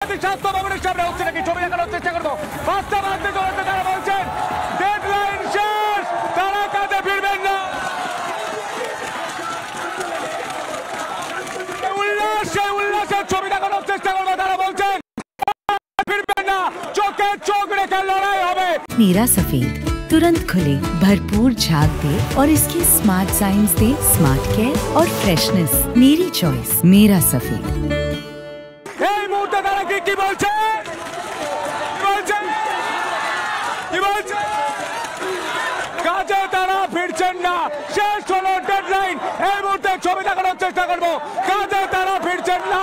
স্বাস্থ্য ভবনের সামনে হচ্ছে নাকি ছবি দেখানোর চেষ্টা করবো। পাঁচটা বাজতে চলেছে, তারা বলছেন ডেডলাইন শেষ, তারা কাজে ফিরবেন না। উল্লাসের ছবি দেখানোর চেষ্টা করবো, তারা বলছেন ফিরবেন না, চোখে চোখ রেখে লড়াই হবে। मेरा सफेद तुरंत खुले, भरपूर झाग दे और इसके स्मार्ट साइंस दे स्मार्ट केयर और फ्रेशनेस। मेरी चॉइस मेरा सफेद। এই মুহূর্তে তারা কি বলছে, কাজে তারা ফিরছেন না, শেষ হলো ডেডলাইন। এই মুহূর্তে ছবি দেখানোর চেষ্টা করবো, কাজে তারা ফিরছেন না,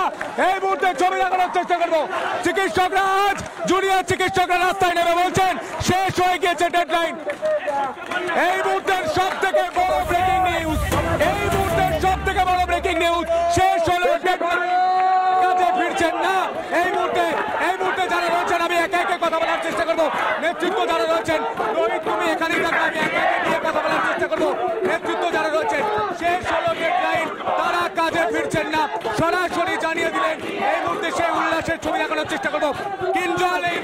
এই মুহূর্তে ছবি দেখানোর চেষ্টা করবো। চিকিৎসকরা আজ জুনিয়র চিকিৎসকরা রাস্তায় নেমে বলছেন শেষ হয়ে গিয়েছে ডেডলাইন। এই মুহূর্তের সব থেকে বড় ব্রেকিং নিউজ, এই মুহূর্তের সব থেকে বড় ব্রেকিং নিউজ, শেষ হলো ডেডলাইন, কাজে ফিরছেন না। এই মুহূর্তে যারা রয়েছেন, আমি একে একে কথা বলার চেষ্টা করবো। নেতৃত্ব যারা রয়েছেন, রোহিত তুমি এখানেই থাকবে, আমি একে একে নিয়ে কথা বলার চেষ্টা করবো। নেতৃত্ব যারা রয়েছেন, শেষ হলো ডেডলাইন, তারা কাজে ফিরছেন না, সরাসরি জানিয়ে দিলেন। এই মুহূর্তে সেই উল্লাসের ছবি দেখানোর চেষ্টা করবো। কিঞ্জল এই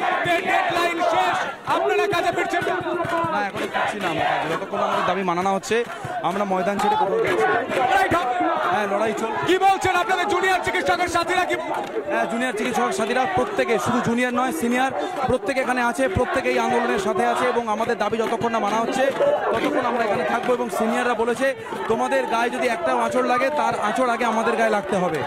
ডেডলাইন শেষ, আপনারা কাজে ফিরছেন না? না, এখন ফিরছি না আমরা কাজে, যতক্ষণ আমাদের দাবি মানানো হচ্ছে আমরা ময়দান ছেড়ে কোথাও যাচ্ছি। হ্যাঁ, লড়াই চল। কি বলছেন আপনাদের জুনিয়র চিকিৎসকের সাথীরা? কি হ্যাঁ, জুনিয়র চিকিৎসকের সাথীরা প্রত্যেকে, শুধু জুনিয়র নয় সিনিয়র, প্রত্যেকে এখানে আছে, প্রত্যেকে এই আন্দোলনের সাথে আছে এবং আমাদের দাবি যতক্ষণ না মানা হচ্ছে ততক্ষণ আমরা এখানে থাকবো। এবং সিনিয়ররা বলেছে তোমাদের গায়ে যদি একটা আঁচড় লাগে তার আঁচড় আগে আমাদের গায়ে লাগতে হবে।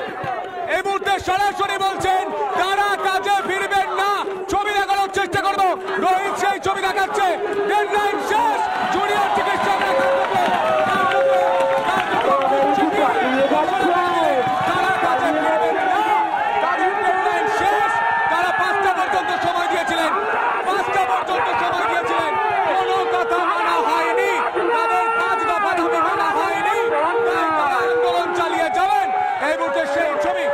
এই মুহূর্তে সরাসরি বলছেন তারা কাজে ফিরবেন না, ছবি দেখানোর চেষ্টা করবো। রোহিত সেই ছবি দেখাচ্ছে, ডেডলাইন শেষ, জুনিয়র চিকিৎসকরা তারা কাজে ফিরবেন না, তাদের ডেডলাইন শেষ। তারা 5টা পর্যন্ত সময় দিয়েছিলেন, 5টা পর্যন্ত সময় দিয়েছিলেন, কোনো কথা মানা হয়নি, তাদের 5 দফা দাবি মানা হয়নি, তাই তারা আন্দোলন চালিয়ে যাবেন। এই মুহূর্তে সেই ছবি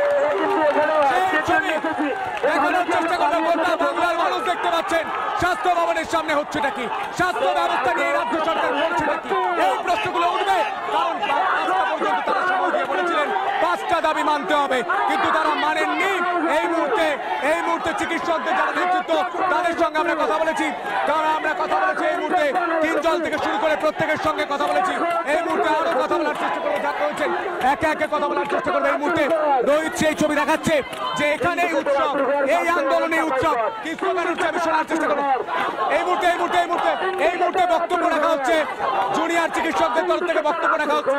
দেখানোর চেষ্টা করলে গোটা বাংলার মানুষ দেখতে পাচ্ছেন স্বাস্থ্য ভবনের সামনে হচ্ছেটা কি, স্বাস্থ্য ব্যবস্থা নিয়ে রাজ্য সরকার করছেটা কি, এই প্রশ্নগুলো উঠবে। কারণ 5টা পর্যন্ত তারা সময় দিয়ে বলেছিলেন 5টা দাবি মানতে হবে, কিন্তু তারা মানেননি। এই মুহূর্তে চিকিৎসকদের যারা নেতৃত্ব তাদের সঙ্গে আমরা কথা বলেছি, এই মুহূর্তে কিঞ্জল থেকে শুরু করে প্রত্যেকের সঙ্গে কথা বলেছি। এই মুহূর্তে আরো কথা বলার চেষ্টা করবো, যা রয়েছেন একে একে কথা বলার চেষ্টা করবো। এই মুহূর্তে রোহিত সেই ছবি দেখাচ্ছে যে এখানে উৎসব, এই আন্দোলনে উৎসব, কি স্লোগান উঠছে আমি শোনার চেষ্টা করবো। এই মুহূর্তে বক্তব্য রাখা হচ্ছে, জুনিয়র চিকিৎসকদের তরফ থেকে বক্তব্য রাখা হচ্ছে।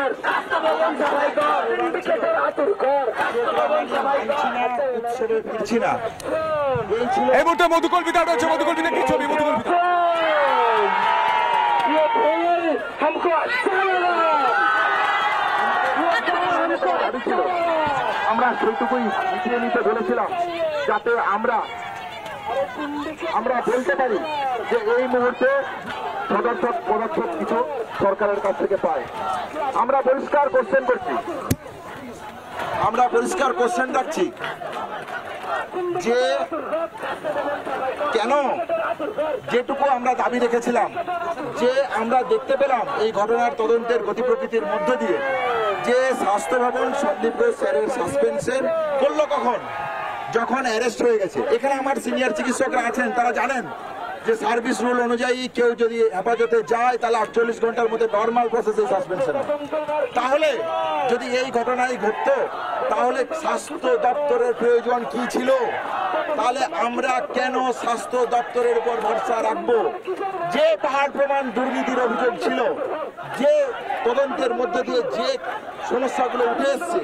এই মুহূর্তে মধুকল্পিতা রয়েছে, মধুকল্পিতা কি ছবি? মধুকল্পিতা আমরা সেইটুকুই মিটিয়ে নিতে বলেছিলাম যাতে আমরা বলতে পারি যে এই মুহূর্তে পদক্ষেপ কিছু সরকারের কাছ থেকে পায়। আমরা পরিষ্কার কোশ্চেন রাখছি যে কেন যেটুকু আমরা দাবি রেখেছিলাম, যে আমরা দেখতে পেলাম এই ঘটনার তদন্তের গতি প্রকৃতির মধ্য দিয়ে যে স্বাস্থ্য ভবন সন্দীপ ঘোষ স্যারের সাসপেনশন করলো কখন, যখন অ্যারেস্ট হয়ে গেছে। এখানে আমার সিনিয়র চিকিৎসকরা আছেন, তারা জানেন যে সার্ভিস রুল অনুযায়ী কেউ যদি হেফাজতে যায় তাহলে 48 ঘন্টার মধ্যে নর্মাল প্রসেসে সাসপেনশন। তাহলে যদি এই ঘটনাই ঘটতো তাহলে স্বাস্থ্য দপ্তরের প্রয়োজন কি ছিল? তাহলে আমরা কেন স্বাস্থ্য দপ্তরের উপর ভরসা রাখবো? যে পাহাড় প্রমাণ দুর্নীতির অভিযোগ ছিল, যে তদন্তের মধ্যে দিয়ে যে সমস্যাগুলো উঠে এসছে,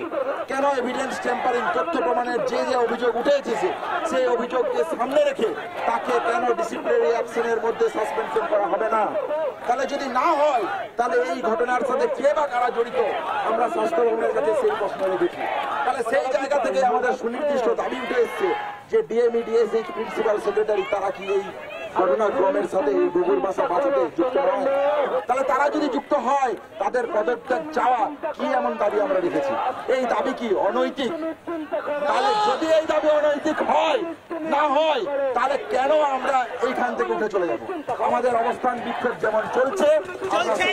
কেন এভিডেন্স টেম্পারিং তথ্য প্রমাণের যে অভিযোগ উঠে এসেছে সেই অভিযোগকে সামনে রেখে তাকে কেন ডিসিপ্লিনারি অ্যাকশনের মধ্যে সাসপেনশন করা হবে না? তাহলে যদি না হয় তাহলে এই ঘটনার সাথে কে বা কারা জড়িত, আমরা স্বাস্থ্য ভবনের কাছে সেই প্রশ্ন রেখেছি। তাহলে সেই জায়গা থেকে আমাদের সুনির্দিষ্ট দাবি উঠে এসছে যে ডিএমই ডিএসএইচ প্রিন্সিপাল সেক্রেটারি তারা কি এই ঘটনাক্রমের সাথে এই ডুবুর বাসা বাঁচাতে যুক্ত নয়? তাহলে তারা যদি যুক্ত হয় তাদের পদত্যাগ চাওয়া কি এমন দাবি আমরা রেখেছি? এই দাবি কি অনৈতিক? তাহলে যদি এই দাবি অনৈতিক হয় না হয় তাহলে কেন আমরা এইখান থেকে উঠে চলে যাব? আমাদের অবস্থান বিক্ষোভ যেমন চলছে চলবে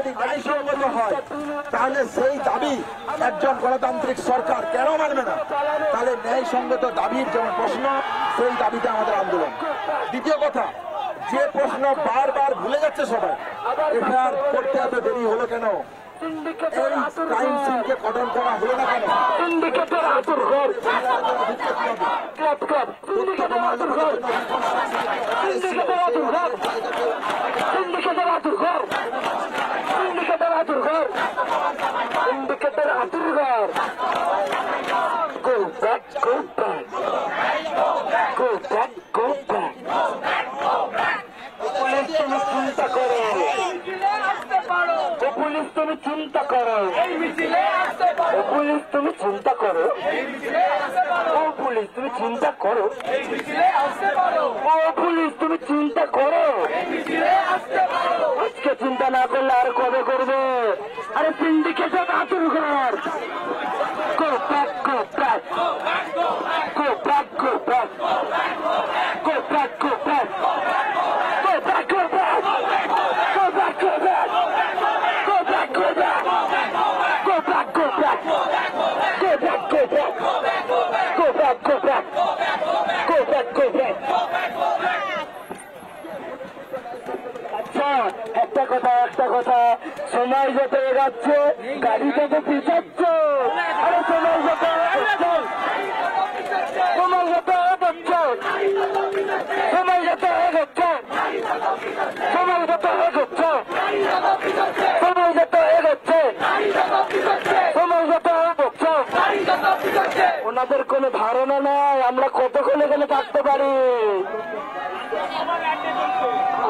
যদি ন্যায়সঙ্গত হয় তাহলে সেই দাবি একজন গণতান্ত্রিক সরকার কেন মানবে না? তাহলে ন্যায়সঙ্গত দাবির যেমন প্রশ্ন, সেই দাবিতে আমাদের আন্দোলন। দ্বিতীয় কথা, যে প্রশ্ন বারবার ভুলে যাচ্ছে সবাই, এফআইআর করতে এত দেরি হলো কেন? এই ক্রাইম সিনকে কর্ডন করা হলো না কেন? পুলিশ তুমি চিন্তা করো, পুলিশ তুমি চিন্তা করো, ও পুলিশ তুমি চিন্তা করো, ও পুলিশ তুমি চিন্তা করো। আজকে চিন্তা না করলে আর কবে করবে? আরে সিন্ডিকেটের আতুর ঘর, go back, go back, go back, go back, go back, go back, go back, go back, go back, go back, go back, go back, go back, go back, go back, go back, go back, go back, go back, go back. আচ্ছা, একটা কথা, সময় যত এগাচ্ছে গাড়ি থেকে পিছাচ্ছে, আরে সময় যত এগাচ্ছে, সময় যত এগাচ্ছে, সময় যত এগাচ্ছে, সময় যত এগোচ্ছে, সময় যত এগোচ্ছে, সময় যত এগোচ্ছে, ওনাদের কোনো ধারণা নাই আমরা কতক্ষণ এখানে থাকতে পারি।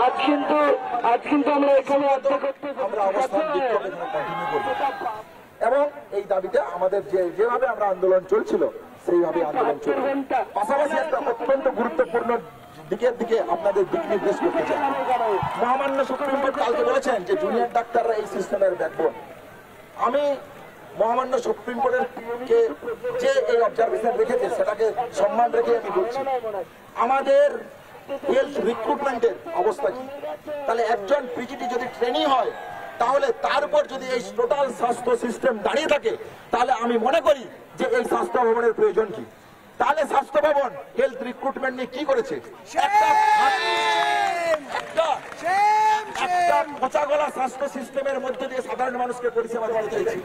আজ কিন্তু আমরা এখানে আমরা অবস্থান বিক্ষোভ এখানে কন্টিনিউ করব এবং এই দাবিতে আমাদের যেভাবে আমরা আন্দোলন চলছিল সেইভাবে আন্দোলন চলবে। পাশাপাশি একটা অত্যন্ত গুরুত্বপূর্ণ দিকের দিকে আপনাদের দিক নির্দেশ করতে চাই। মহামান্য সুপ্রিম কোর্ট কালকে বলেছেন যে জুনিয়র ডাক্তাররা এই সিস্টেমের ব্যাকবোন। আমি মহামান্য সুপ্রিম কোর্টের কে যে এই অবজারভেশন রেখেছে সেটাকে সম্মান রেখে আমি বলছি, আমাদের হেলথ রিক্রুটমেন্টের অবস্থা কি? তাহলে একজন পিজিটি যদি ট্রেনিং হয় তাহলে তার উপর যদি এই টোটাল স্বাস্থ্য সিস্টেম দাঁড়িয়ে থাকে তাহলে আমি মনে করি যে এই স্বাস্থ্য ভবনের প্রয়োজন কি? তাহলে স্বাস্থ্য ভবন হেলথ রিক্রুটমেন্ট নিয়ে কি করেছে? একটা পচা গলা স্বাস্থ্য সিস্টেমের মধ্যে দিয়ে সাধারণ মানুষকে পরিষেবা দিতে চাইছি।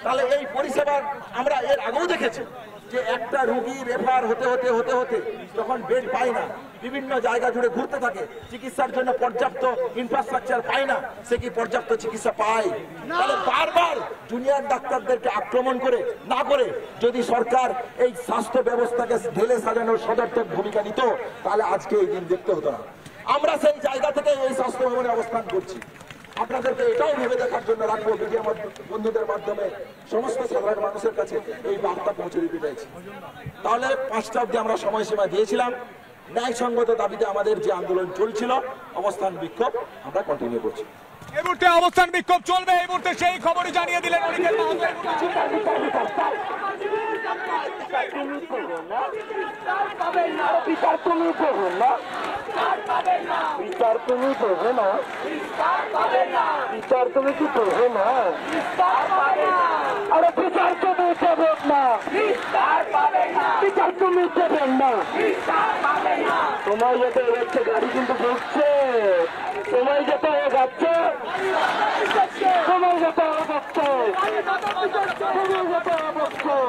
তাহলে এই পরিষেবা আমরা এর আগেও দেখেছি যে একটা রোগী রেফার হতে হতে যখন বেড পায় না, বিভিন্ন জায়গা জুড়ে ঘুরতে থাকে, চিকিৎসার জন্য পর্যাপ্ত ইনফ্রাস্ট্রাকচার পায় না, সে কি পর্যাপ্ত চিকিৎসা পায়? তাহলে বারবার জুনিয়র ডাক্তারদেরকে আক্রমণ করে না করে যদি সরকার এই স্বাস্থ্য ব্যবস্থাকে ঢেলে সাজানোর সদর্থক ভূমিকা নিত তাহলে আজকে এই দিন দেখতে হতো না। আমরা সেই জায়গা থেকে এই স্বাস্থ্য ভবনে অবস্থান করছি। আপনাদেরকে এটাও ভেবে দেখার জন্য রাখবো, মিডিয়া বন্ধুদের মাধ্যমে সমস্ত সাধারণ মানুষের কাছে এই বার্তা পৌঁছে দিতে চাইছি। তাহলে 5টা অবধি আমরা সময়সীমা দিয়েছিলাম। ন্যায়সঙ্গত দাবিতে আমাদের যে আন্দোলন চলছিল, অবস্থান বিক্ষোভ আমরা কন্টিনিউ করছি। এই মুহূর্তে অবস্থান বিক্ষোভ চলবে। এই মুহূর্তে সেই খবরই জানিয়ে দিলেন অনিকেত মাহাতো। বিচার তুমি দেবে না, বিচার তুমি দেবে না, বিচার তুমি কি দেবে না, আরে বিচার তুমি দেবেন না, বিচার তুমি দেবেন না। সময় যেতে এগোচ্ছে, গাড়ি কিন্তু ঢুকছে, সময় যেতে এগোচ্ছে, সময় যেতে এগোচ্ছে, সময় যেতে এগোচ্ছে।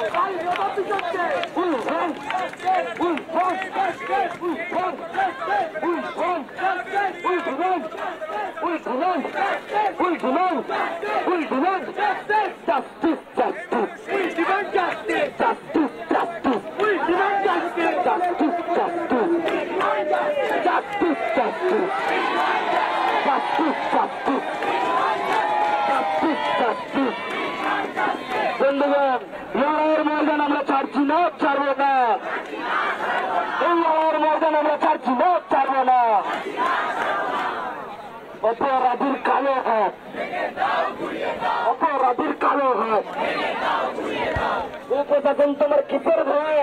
বন্ধুগণ, লড়াইয়ের ময়দান আমরা ছাড়ছি না, ছাড়বো না। এই লড়াইয়ের ময়দান আমরা ছাড়ছি না, ছাড়বো না। অপরাধীর কালো হাত, অপরাধীর কালো হাত। ও প্রশাসন তোমার কিসের ভয়?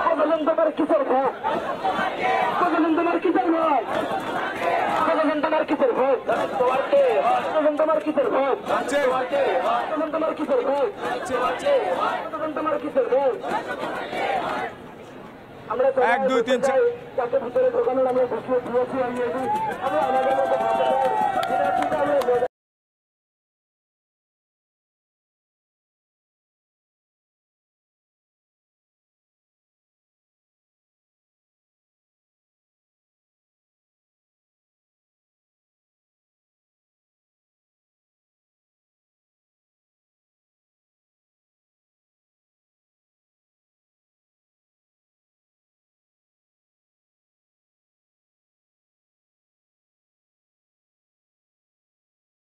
প্রশাসন তোমার কিসের ভয়? প্রশাসন তোমার কিসের ভয়? প্রশাসন তোমার কিসের ভয়? তোমার কে? কিসের ভোট? আছে। এখন তোমার কিসের ভোট? এখন তোমার কিসের ভোট? আমরা 1 2 3 4 যাতে ভিতরে ঢোকানোর আমরা ঘোষণা দিয়েছি। আমি আমাদের মধ্যে